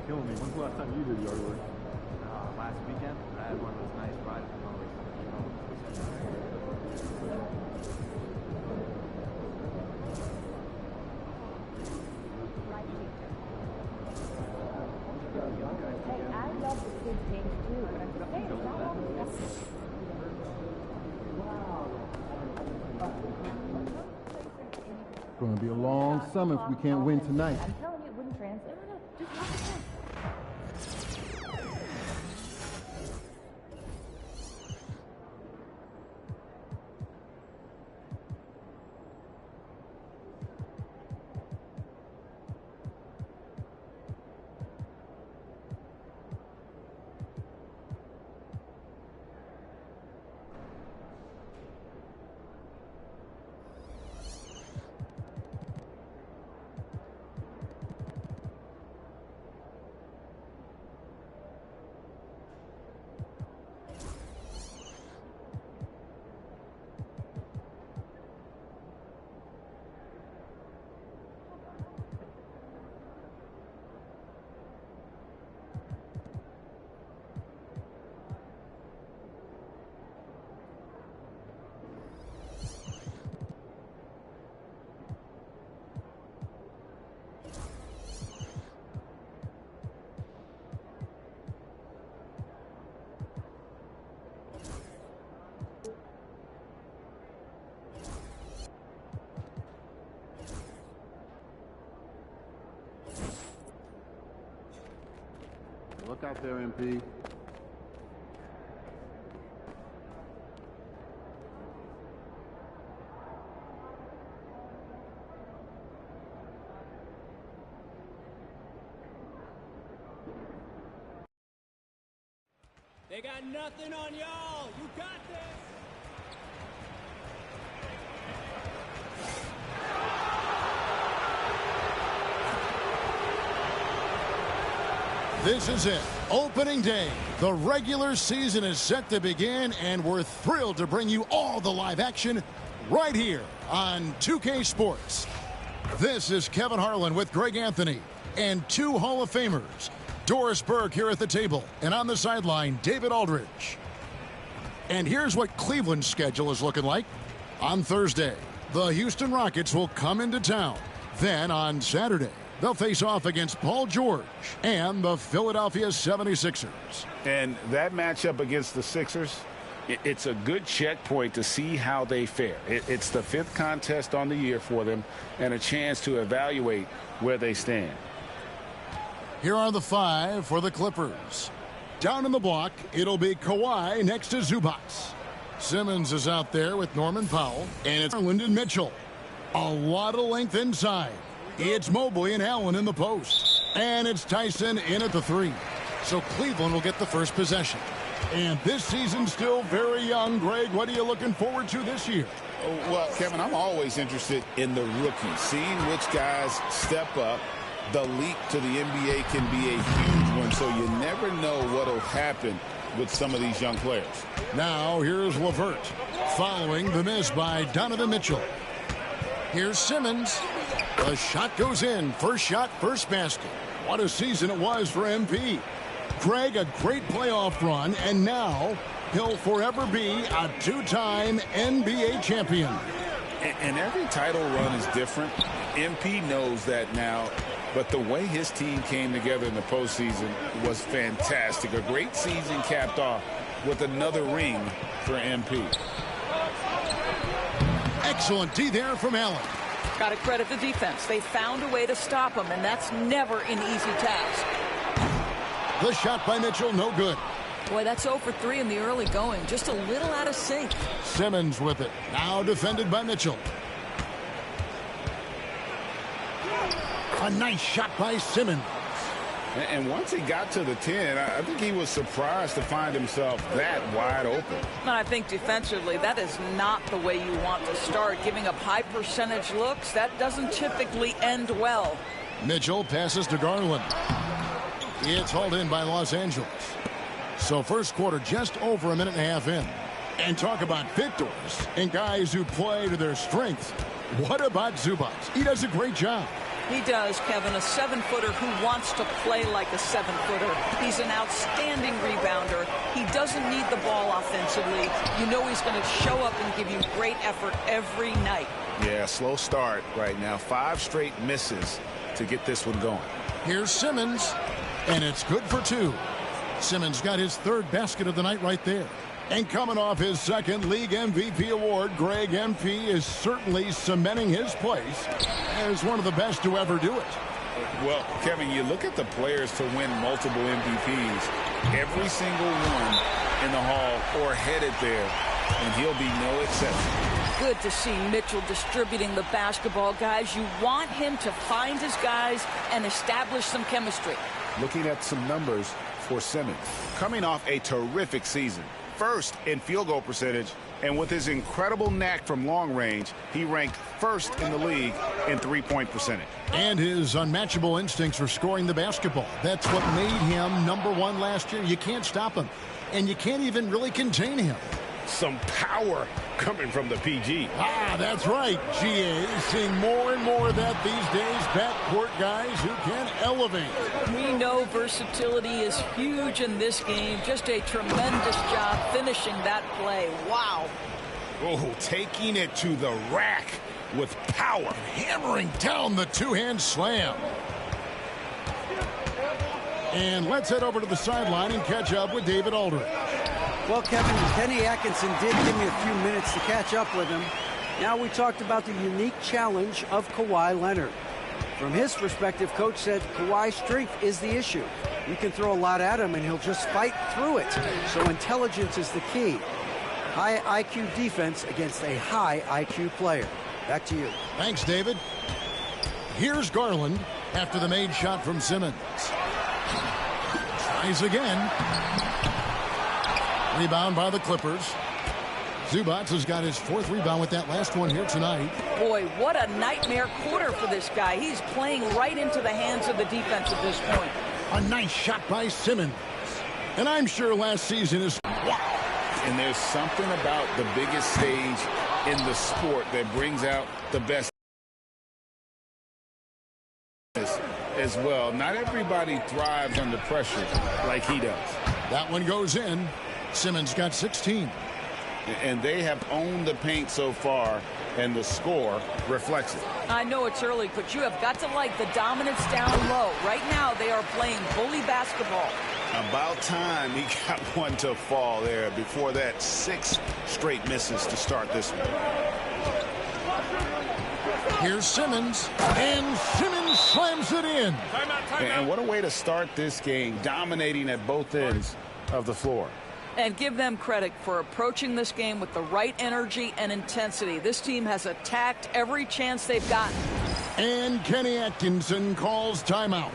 Killing me. When's the last time you did yard work? Last weekend, I had one of those nice rides from Hey, I love the kids' games too, but I'm saying it's not all It's going to be a long summer if we can't win tonight. I'm telling you, it wouldn't translate. No, just watch it. Look out there, MP. They got nothing on y'all. You got this. This is it, opening day. The regular season is set to begin, and we're thrilled to bring you all the live action right here on 2K Sports. This is Kevin Harlan with Greg Anthony and two Hall of Famers, Doris Burke here at the table, and on the sideline, David Aldridge. And here's what Cleveland's schedule is looking like. On Thursday, the Houston Rockets will come into town. Then on Saturday, they'll face off against Paul George and the Philadelphia 76ers. And that matchup against the Sixers, it's a good checkpoint to see how they fare. It's the 5th contest on the year for them and a chance to evaluate where they stand. Here are the 5 for the Clippers. Down in the block, it'll be Kawhi next to Zubac. Simmons is out there with Norman Powell, and it's Garland and Mitchell. A lot of length inside. It's Mobley and Allen in the post. And it's Tyson in at the 3. So Cleveland will get the first possession. And this season's still very young. Greg, what are you looking forward to this year? Well, Kevin, I'm always interested in the rookies, seeing which guys step up. The leap to the NBA can be a huge one, so you never know what will happen with some of these young players. Now, here's LeVert, following the miss by Donovan Mitchell. Here's Simmons. The shot goes in. First shot, first basket. What a season it was for MP. Greg, a great playoff run, and now he'll forever be a 2-time NBA champion. And every title run is different. MP knows that now. But the way his team came together in the postseason was fantastic. A great season capped off with another ring for MP. Excellent D there from Allen. Got to credit the defense. They found a way to stop him, and that's never an easy task. The shot by Mitchell, no good. Boy, that's 0 for 3 in the early going. Just a little out of sync. Simmons with it. Now defended by Mitchell. A nice shot by Simmons. And once he got to the 10, I think he was surprised to find himself that wide open. And I think defensively, that is not the way you want to start. Giving up high percentage looks, that doesn't typically end well. Mitchell passes to Garland. It's hauled in by Los Angeles. So first quarter just over a minute and a half in. And talk about victors and guys who play to their strengths. What about Zubac? He does a great job. He does, Kevin, a 7-footer who wants to play like a 7-footer. He's an outstanding rebounder. He doesn't need the ball offensively. You know he's going to show up and give you great effort every night. Yeah, slow start right now. 5 straight misses to get this one going. Here's Simmons, and it's good for 2. Simmons got his 3rd basket of the night right there. And coming off his 2nd league MVP award, Greg, MP is certainly cementing his place as one of the best to ever do it. Well, Kevin, you look at the players to win multiple MVPs. Every single one in the hall or headed there, and he'll be no exception. Good to see Mitchell distributing the basketball, guys. You want him to find his guys and establish some chemistry. Looking at some numbers for Simmons. Coming off a terrific season. First in field goal percentage, and with his incredible knack from long range, he ranked 1st in the league in 3-point percentage. And his unmatchable instincts for scoring the basketball. That's what made him #1 last year. You can't stop him, and you can't even really contain him. Some power coming from the PG. Ah, that's right, GA. Seeing more and more of that these days. Backcourt guys who can elevate. We know versatility is huge in this game. Just a tremendous job finishing that play. Wow. Oh, taking it to the rack with power. Hammering down the 2-hand slam. And let's head over to the sideline and catch up with David Aldridge. Well, Kevin, Kenny Atkinson did give me a few minutes to catch up with him. Now we talked about the unique challenge of Kawhi Leonard. From his perspective, Coach said Kawhi's strength is the issue. You can throw a lot at him, and he'll just fight through it. So intelligence is the key. High IQ defense against a high IQ player. Back to you. Thanks, David. Here's Garland after the made shot from Simmons. Tries again. Rebound by the Clippers. Zubac has got his 4th rebound with that last one here tonight. Boy, what a nightmare quarter for this guy. He's playing right into the hands of the defense at this point. A nice shot by Simmons. And I'm sure last season is... Wow. And there's something about the biggest stage in the sport that brings out the best as well. Not everybody thrives under pressure like he does. That one goes in. Simmons got 16. And they have owned the paint so far and the score reflects it. I know it's early, but you have got to like the dominance down low. Right now, they are playing bully basketball. About time he got one to fall there. Before that, 6 straight misses to start this one. Here's Simmons, and Simmons slams it in. And what a way to start this game, dominating at both ends of the floor. And give them credit for approaching this game with the right energy and intensity. This team has attacked every chance they've gotten. And Kenny Atkinson calls timeout.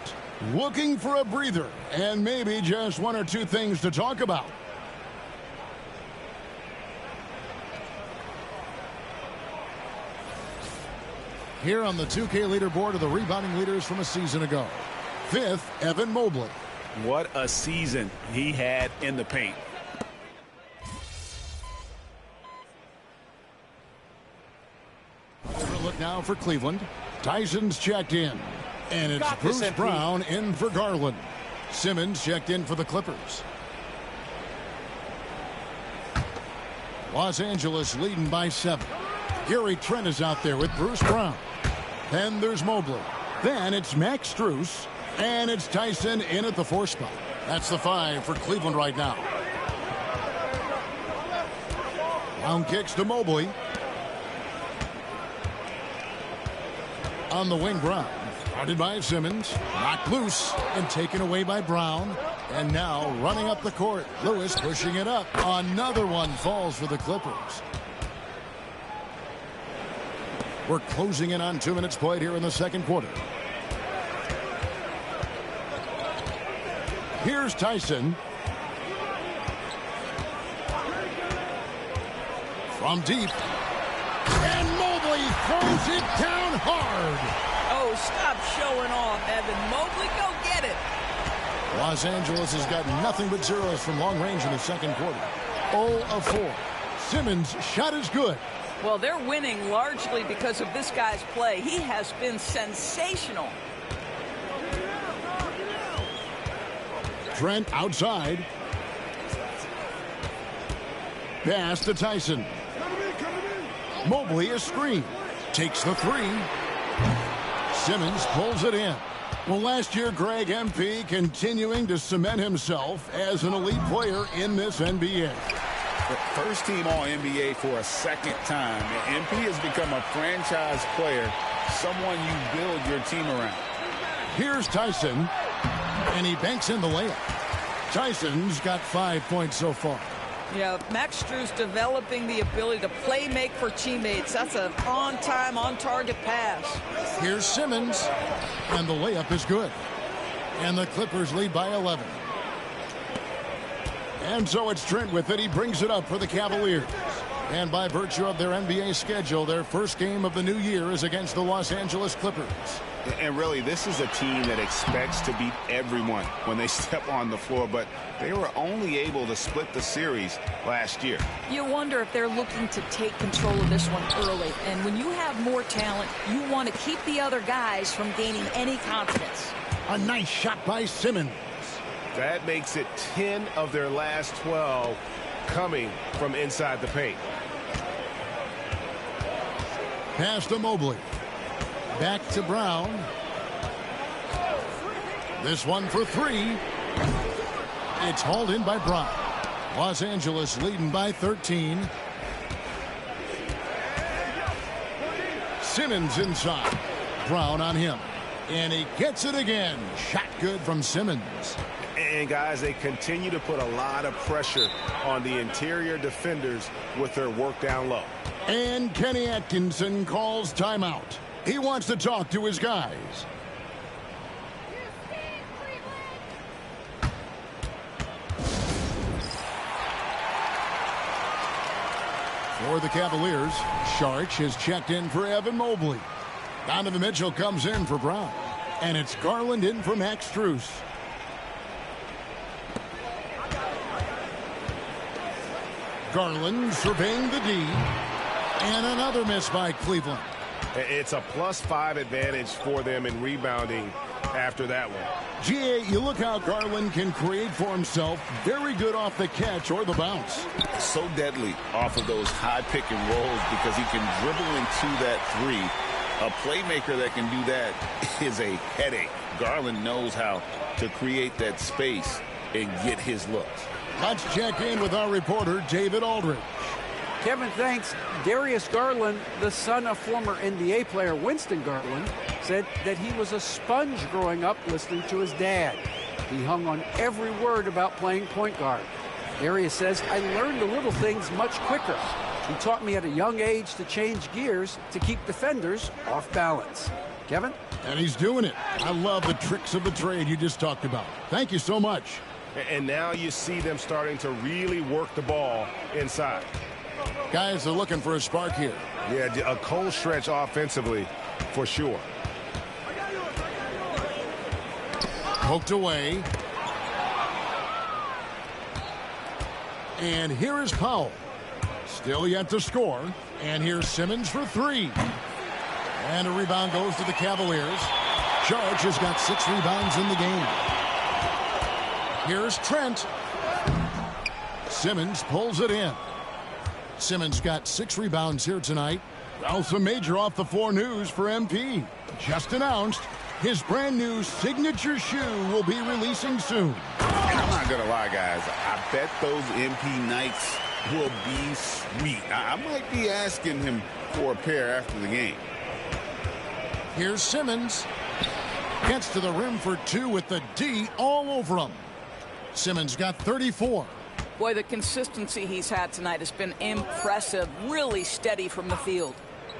Looking for a breather and maybe just 1 or 2 things to talk about. Here on the 2K leaderboard are the rebounding leaders from a season ago. 5th, Evan Mobley. What a season he had in the paint. Look now for Cleveland. Tyson's checked in. And it's Bruce Brown in for Garland. Simmons checked in for the Clippers. Los Angeles leading by 7. Gary Trent is out there with Bruce Brown. Then there's Mobley. Then it's Max Strus. And it's Tyson in at the 4 spot. That's the 5 for Cleveland right now. Brown kicks to Mobley. On the wing, Brown. Guarded by Simmons. Knocked loose and taken away by Brown. And now running up the court. Lewis pushing it up. Another one falls for the Clippers. We're closing in on 2 minutes played here in the second quarter. Here's Tyson. From deep. And Mobley throws it down hard. Oh, stop showing off, Evan Mobley. Go get it. Los Angeles has got nothing but zeros from long range in the second quarter. 0 of 4. Simmons' shot is good. Well, they're winning largely because of this guy's play. He has been sensational. Trent outside. Pass to Tyson. Mobley a screen. Takes the 3. Simmons pulls it in. Well, last year, Greg MP continuing to cement himself as an elite player in this NBA. The first team All-NBA for a second time. MP has become a franchise player, someone you build your team around. Here's Tyson, and he banks in the layup. Tyson's got 5 points so far. Yeah, Max Strus developing the ability to play make for teammates. That's an on-time, on-target pass. Here's Simmons, and the layup is good. And the Clippers lead by 11. And so it's Trent with it. He brings it up for the Cavaliers. And by virtue of their NBA schedule, their first game of the new year is against the Los Angeles Clippers. And really, this is a team that expects to beat everyone when they step on the floor, but they were only able to split the series last year. You wonder if they're looking to take control of this one early. And when you have more talent, you want to keep the other guys from gaining any confidence. A nice shot by Simmons. That makes it 10 of their last 12 coming from inside the paint. Pass to Mobley. Back to Brown. This one for 3. It's hauled in by Brown. Los Angeles leading by 13. Simmons inside. Brown on him. And he gets it again. Shot good from Simmons. And guys, they continue to put a lot of pressure on the interior defenders with their work down low. And Kenny Atkinson calls timeout. He wants to talk to his guys. For the Cavaliers, Sharch has checked in for Evan Mobley. Donovan Mitchell comes in for Brown. And it's Garland in for Max Strus. Garland surveying the D. And another miss by Cleveland. It's a +5 advantage for them in rebounding after that one. GA, you look how Garland can create for himself. Very good off the catch or the bounce. So deadly off of those high pick and rolls because he can dribble into that three. A playmaker that can do that is a headache. Garland knows how to create that space and get his looks. Let's check in with our reporter, David Aldridge. Kevin, thanks. Darius Garland, the son of former NBA player Winston Garland, said that he was a sponge growing up listening to his dad. He hung on every word about playing point guard. Darius says, I learned the little things much quicker. He taught me at a young age to change gears to keep defenders off balance. Kevin? And he's doing it. I love the tricks of the trade you just talked about. Thank you so much. And now you see them starting to really work the ball inside. Guys are looking for a spark here. Yeah, a cold stretch offensively for sure. Poked away. And here is Powell. Still yet to score. And here's Simmons for three. And a rebound goes to the Cavaliers. George has got 6 rebounds in the game. Here's Trent. Simmons pulls it in. Simmons got 6 rebounds here tonight. Also major off the floor news for MP. Just announced his brand new signature shoe will be releasing soon. And I'm not going to lie, guys. I bet those MP Nights will be sweet. I might be asking him for a pair after the game. Here's Simmons. Gets to the rim for 2 with the D all over him. Simmons got 34. Boy, the consistency he's had tonight has been impressive. Really steady from the field.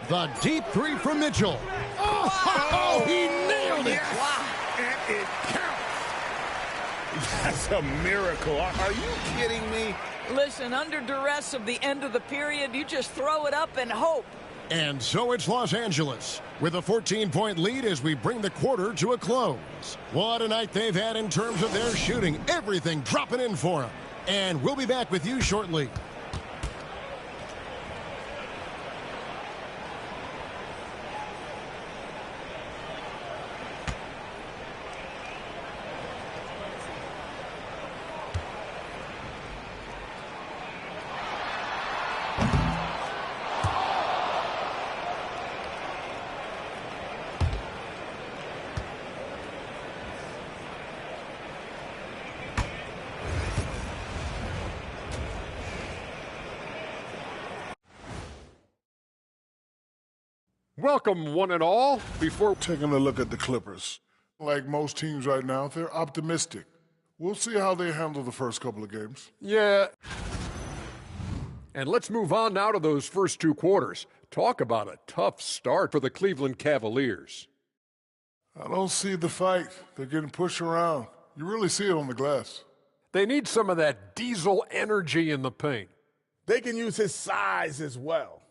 The deep 3 from Mitchell. Oh, he nailed it. Yes. Wow. And it counts. That's a miracle. Are you kidding me? Listen, under duress of the end of the period, you just throw it up and hope. And so it's Los Angeles with a 14-point lead as we bring the quarter to a close. What a night they've had in terms of their shooting. Everything dropping in for them. And we'll be back with you shortly. Welcome, one and all. Before taking a look at the Clippers, like most teams right now, they're optimistic. We'll see how they handle the first couple of games. Yeah. And let's move on now to those first 2 quarters. Talk about a tough start for the Cleveland Cavaliers. I don't see the fight. They're getting pushed around. You really see it on the glass. They need some of that diesel energy in the paint. They can use his size as well.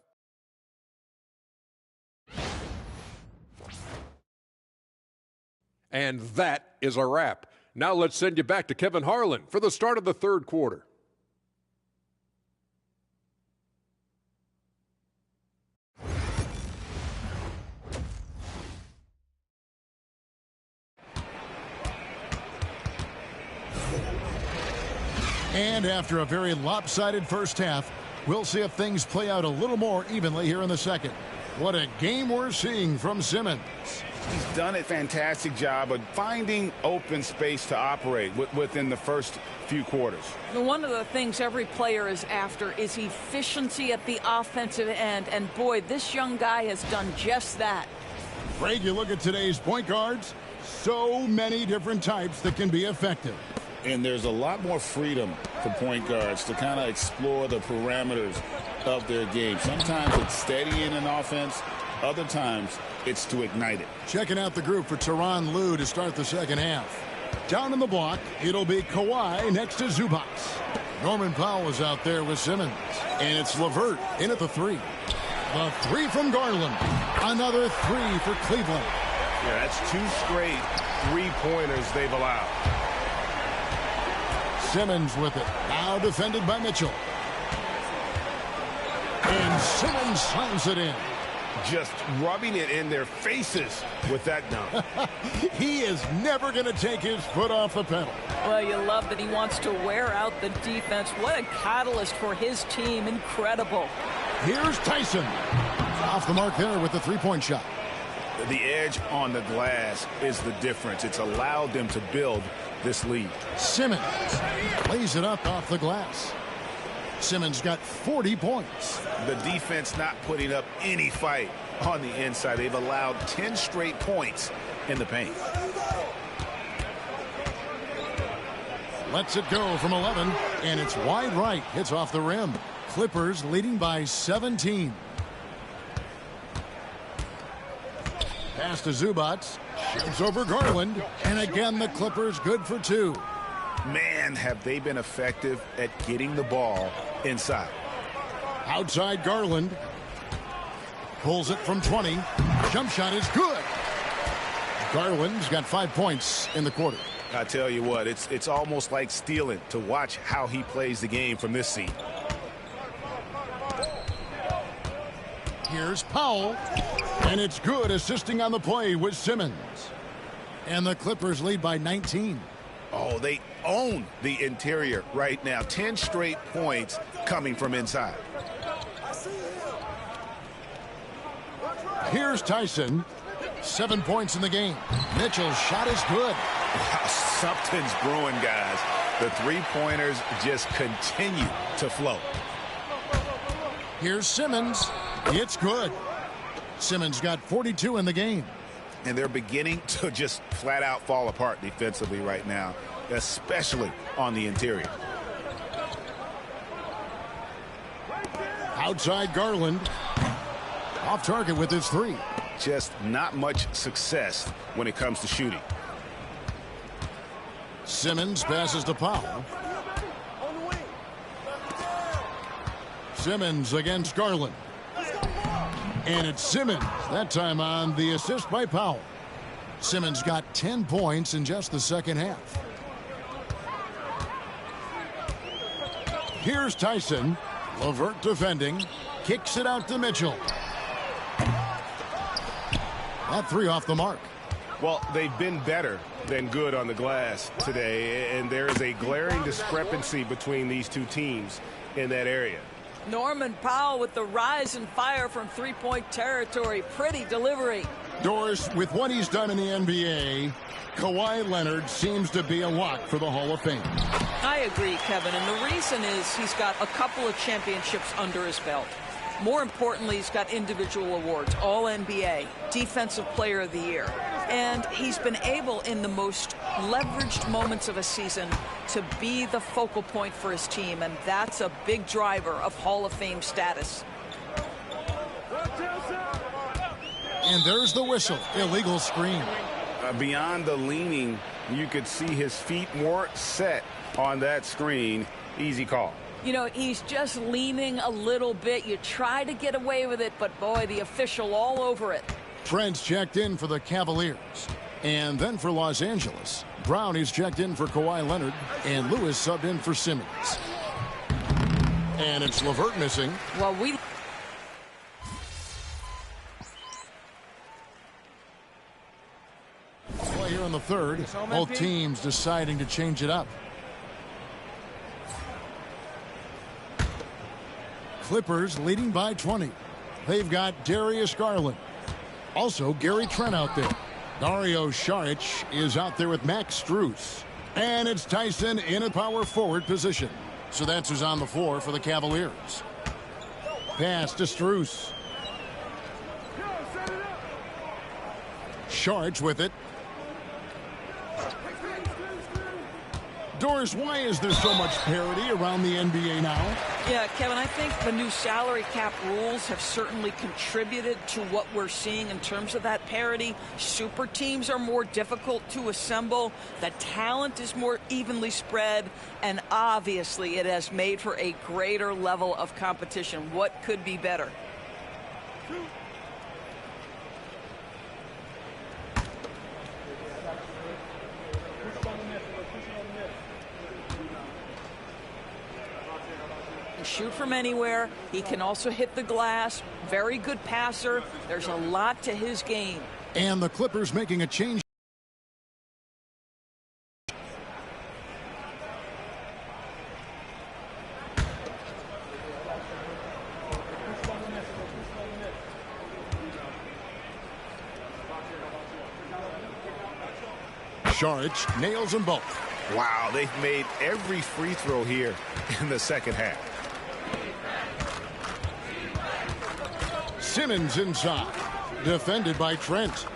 And that is a wrap. Now let's send you back to Kevin Harlan for the start of the 3rd quarter. And after a very lopsided first half, we'll see if things play out a little more evenly here in the second. What a game we're seeing from Simmons. He's done a fantastic job of finding open space to operate within the first few quarters. One of the things every player is after is efficiency at the offensive end. And boy, this young guy has done just that. Greg, you look at today's point guards, so many different types that can be effective. And there's a lot more freedom for point guards to kind of explore the parameters of their game. Sometimes it's steadying an offense. Other times, it's to ignite it. Checking out the group for Tyronn Lue to start the second half. Down in the block, it'll be Kawhi next to Zubac. Norman Powell is out there with Simmons. And it's LeVert in at the 3. The 3 from Garland. Another 3 for Cleveland. Yeah, that's 2 straight 3-pointers they've allowed. Simmons with it. Now defended by Mitchell. And Simmons slams it in. just rubbing it in their faces with that dunk. He is never going to take his foot off the pedal. Well, you love that he wants to wear out the defense. What a catalyst for his team. Incredible. Here's Tyson. Off the mark there with the three-point shot. The edge on the glass is the difference. It's allowed them to build this lead. Simmons lays it up off the glass. Simmons got 40 points. The defense not putting up any fight on the inside. They've allowed 10 straight points in the paint. Lets it go from 11, and it's wide right. Hits off the rim. Clippers leading by 17. Pass to Zubac. Shoots over Garland. And again, the Clippers good for two. Man, have they been effective at getting the ball inside. Outside Garland. Pulls it from 20. Jump shot is good. Garland's got 5 points in the quarter. I tell you what, it's almost like stealing to watch how he plays the game from this seat. Here's Powell. And it's good, assisting on the play with Simmons. And the Clippers lead by 19. Oh, they own the interior right now. 10 straight points coming from inside. Here's Tyson. 7 points in the game. Mitchell's shot is good. Wow, something's brewing, guys. The three-pointers just continue to flow. Here's Simmons. It's good. Simmons got 42 in the game. And they're beginning to just flat out fall apart defensively right now, especially on the interior. Outside Garland. Off target with his three. Just not much success when it comes to shooting. Simmons passes to Powell. Simmons against Garland. And it's Simmons, that time on the assist by Powell. Simmons got 10 points in just the second half. Here's Tyson. LeVert defending. Kicks it out to Mitchell. That three off the mark. Well, they've been better than good on the glass today, and there is a glaring discrepancy between these two teams in that area. Norman Powell with the rise and fire from three-point territory. Pretty delivery. Doris, with what he's done in the NBA, Kawhi Leonard seems to be a lock for the Hall of Fame. I agree, Kevin, and the reason is he's got a couple of championships under his belt. More importantly, he's got individual awards, All-NBA, Defensive Player of the Year. And he's been able, in the most leveraged moments of a season, to be the focal point for his team, and that's a big driver of Hall of Fame status. And there's the whistle. Illegal screen. Beyond the leaning, you could see his feet more set on that screen. Easy call. You know, he's just leaning a little bit. You try to get away with it, but boy, the official all over it. Trent's checked in for the Cavaliers. And then for Los Angeles, Brownie's checked in for Kawhi Leonard, and Lewis subbed in for Simmons. And it's LeVert missing. Well, Play here in the third. Both teams deciding to change it up. Clippers leading by 20. They've got Darius Garland. Also, Gary Trent out there. Dario Saric is out there with Max Strus. And it's Tyson in a power forward position. So that's who's on the floor for the Cavaliers. Pass to Strus. Saric with it. Doris, why is there so much parity around the NBA now? Yeah, Kevin, I think the new salary cap rules have certainly contributed to what we're seeing in terms of that parity. Super teams are more difficult to assemble. The talent is more evenly spread. And obviously, it has made for a greater level of competition. What could be better? shoot from anywhere. He can also hit the glass. Very good passer. There's a lot to his game. And the Clippers making a change. Saric nails them both. Wow, they've made every free throw here in the second half. Simmons inside. Defended by Trent.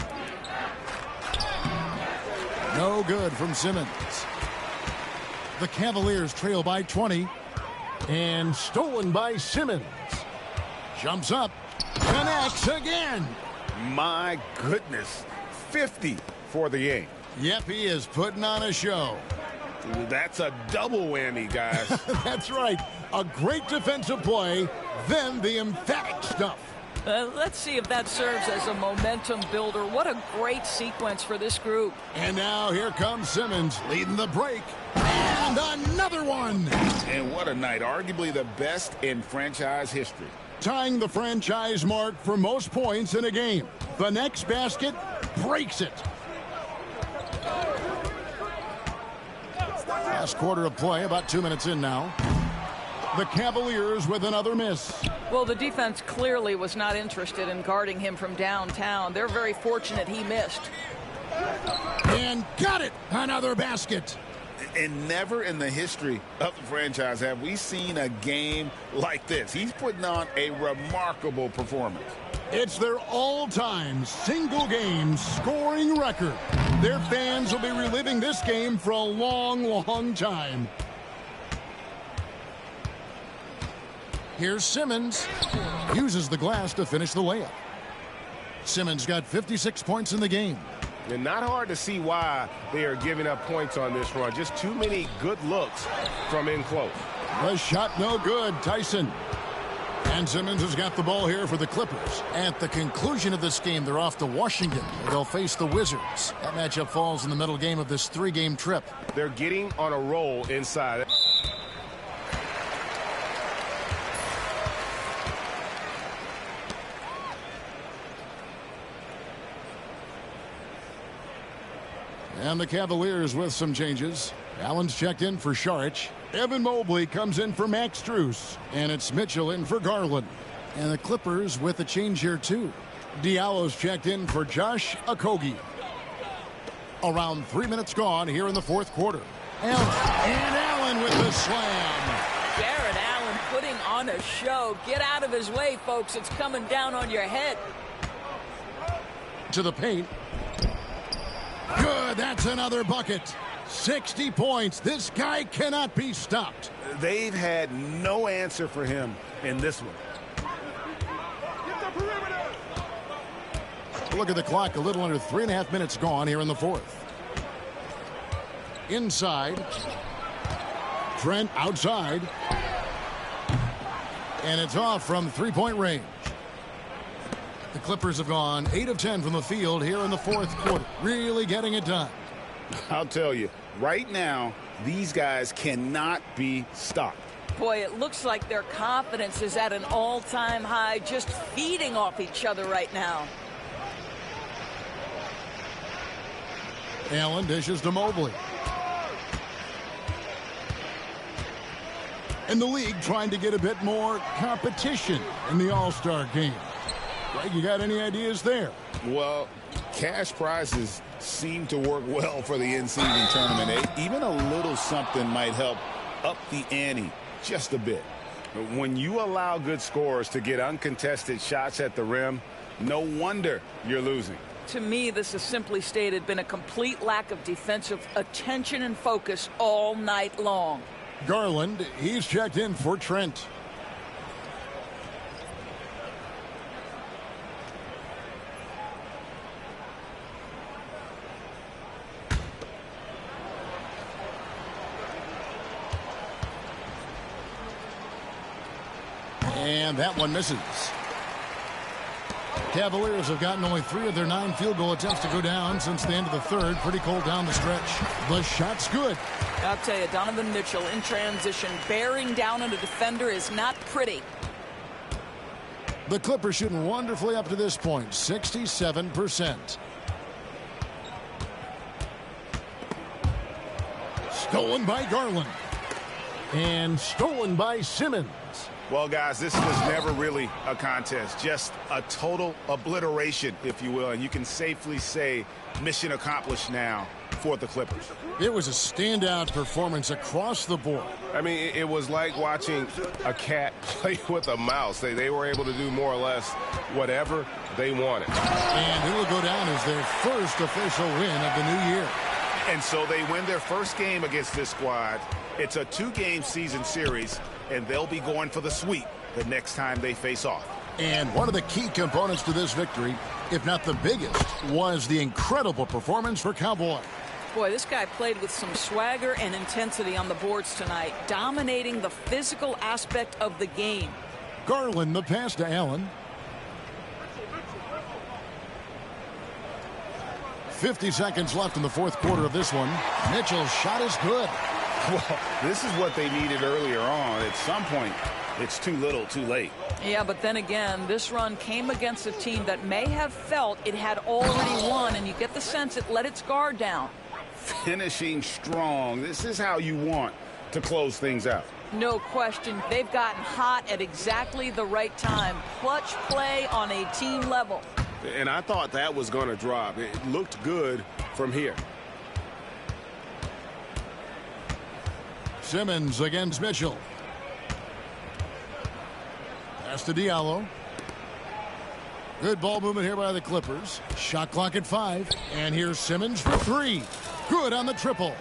No good from Simmons. The Cavaliers trail by 20. And stolen by Simmons. Jumps up. Connects again. My goodness. 50 for the game. Yep, he is putting on a show. That's a double whammy, guys. That's right. A great defensive play, then the emphatic stuff. Let's see if that serves as a momentum builder. What a great sequence for this group. And now here comes Simmons leading the break. And another one. And what a night. Arguably the best in franchise history. Tying the franchise mark for most points in a game. The next basket breaks it. Last quarter of play, about 2 minutes in now. The Cavaliers with another miss. Well, the defense clearly was not interested in guarding him from downtown. They're very fortunate he missed. And got it! Another basket. And never in the history of the franchise have we seen a game like this. He's putting on a remarkable performance. It's their all-time single-game scoring record. Their fans will be reliving this game for a long, long time. Here's Simmons. Uses the glass to finish the layup. Simmons got 56 points in the game. And not hard to see why they are giving up points on this run. Just too many good looks from in close. The shot no good. Tyson. And Simmons has got the ball here for the Clippers. At the conclusion of this game, they're off to Washington. They'll face the Wizards. That matchup falls in the middle game of this 3-game trip. They're getting on a roll inside. And the Cavaliers with some changes. Allen's checked in for Saric. Evan Mobley comes in for Max Strus. And it's Mitchell in for Garland. And the Clippers with a change here, too. Diallo's checked in for Josh Okogie. Around 3 minutes gone here in the fourth quarter. And Allen with the slam. Jared Allen putting on a show. Get out of his way, folks. It's coming down on your head. To the paint. Good. That's another bucket. 60 points. This guy cannot be stopped. They've had no answer for him in this one. Look at the clock. A little under 3.5 minutes gone here in the fourth. Inside. Trent outside. And it's off from three-point range. The Clippers have gone 8 of 10 from the field here in the fourth quarter. Really getting it done. I'll tell you, right now, these guys cannot be stopped. Boy, it looks like their confidence is at an all-time high, just feeding off each other right now. Allen dishes to Mobley. And the league trying to get a bit more competition in the All-Star game. Greg, you got any ideas there? Well, cash prizes seem to work well for the in-season tournament. Even a little something might help up the ante just a bit. When you allow good scorers to get uncontested shots at the rim, no wonder you're losing. To me, this has simply stated been a complete lack of defensive attention and focus all night long. Garland, he's checked in for Trent. And that one misses. Cavaliers have gotten only 3 of their 9 field goal attempts to go down since the end of the third. Pretty cold down the stretch. The shot's good. I'll tell you, Donovan Mitchell in transition, bearing down on a defender is not pretty. The Clippers shooting wonderfully up to this point, 67%. Stolen by Garland. And stolen by Simmons. Well, guys, this was never really a contest, just a total obliteration, if you will, and you can safely say mission accomplished now for the Clippers. It was a standout performance across the board. I mean, it was like watching a cat play with a mouse. They were able to do more or less whatever they wanted. And it will go down as their first official win of the new year. And so they win their first game against this squad. It's a 2-game season series, and they'll be going for the sweep the next time they face off. And one of the key components to this victory, if not the biggest, was the incredible performance for Cowboy. Boy, this guy played with some swagger and intensity on the boards tonight, dominating the physical aspect of the game. Garland, the pass to Allen. 50 seconds left in the fourth quarter of this one. Mitchell's shot is good. Well, this is what they needed earlier on. At some point, it's too little, too late. Yeah, but then again, this run came against a team that may have felt it had already won, and you get the sense it let its guard down. Finishing strong. This is how you want to close things out. No question. They've gotten hot at exactly the right time. Clutch play on a team level. And I thought that was going to drop. It looked good from here. Simmons against Mitchell. Pass to Diallo. Good ball movement here by the Clippers. Shot clock at 5. And here's Simmons for 3. Good on the triple.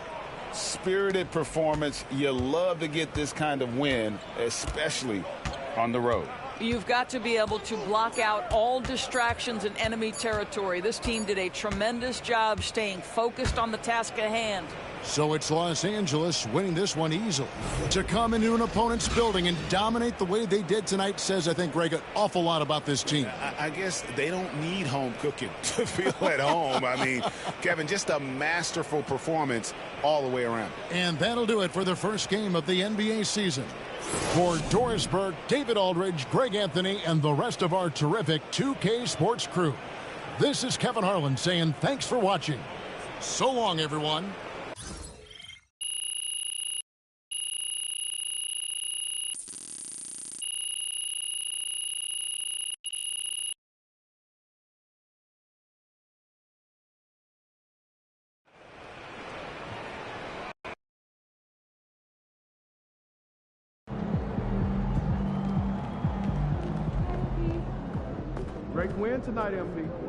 Spirited performance. You love to get this kind of win, especially on the road. You've got to be able to block out all distractions in enemy territory. This team did a tremendous job staying focused on the task at hand. So it's Los Angeles winning this one easily. To come into an opponent's building and dominate the way they did tonight says, I think, Greg, an awful lot about this team. I guess they don't need home cooking to feel at home. I mean, Kevin, just a masterful performance all the way around. And that'll do it for the first game of the NBA season. For Doris Burke, David Aldridge, Greg Anthony, and the rest of our terrific 2K Sports crew, this is Kevin Harlan saying thanks for watching. So long, everyone. Great win tonight, MP.